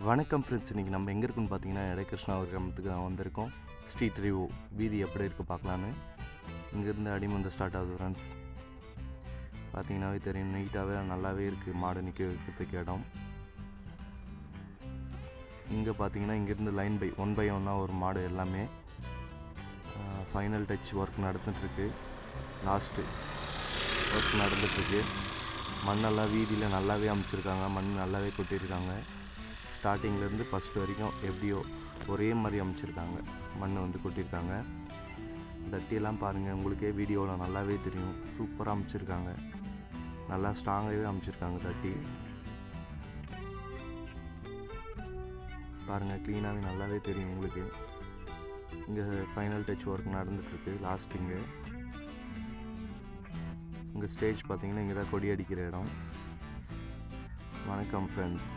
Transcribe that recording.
வணக்கம் ஃப்ரெண்ட்ஸ். இன்றைக்கி நம்ம எங்கே இருக்குன்னு பார்த்தீங்கன்னா கிருஷ்ணாவர் கிராமத்துக்கு நான் வந்திருக்கோம். ஸ்ட்ரீட் ரிவ்யூ வீதி எப்படி இருக்குது பார்க்கலான்னு. இங்கேருந்து அடிமந்து ஸ்டார்ட் ஆகுது ஃப்ரெண்ட்ஸ். பார்த்தீங்கன்னாவே தெரியும், நீட்டாகவே நல்லாவே இருக்குது மாடு நிற்க வைக்கிறதுக்கு இடம். இங்கே பார்த்தீங்கன்னா இங்கேருந்து லைன் பை ஒன் பை ஒன்னாக ஒரு மாடு எல்லாமே ஃபைனல் டச் ஒர்க் நடந்துகிட்ருக்கு. லாஸ்ட்டு ஒர்க் நடந்துகிட்ருக்கு. மண்ணெல்லாம் வீதியில் நல்லாவே அமைச்சிருக்காங்க, மண் நல்லாவே கொட்டியிருக்காங்க. ஸ்டார்டிங்லேருந்து ஃபஸ்ட்டு வரைக்கும் எப்படியோ ஒரே மாதிரி அமைச்சிருக்காங்க, மண் வந்து கொட்டியிருக்காங்க. தட்டியெல்லாம் பாருங்கள், உங்களுக்கே வீடியோவில் நல்லாவே தெரியும். சூப்பராக அமைச்சிருக்காங்க, நல்லா ஸ்ட்ராங்காகவே அமைச்சிருக்காங்க. தட்டி பாருங்கள், க்ளீனாகவே நல்லாவே தெரியும் உங்களுக்கு. இங்கே ஃபைனல் டச் ஒர்க் நடந்துகிட்ருக்கு. லாஸ்ட் இங்கே ஸ்டேஜ் பார்த்தீங்கன்னா இங்கே தான் கொடி அடிக்கிற இடம். வணக்கம் ஃப்ரெண்ட்ஸ்.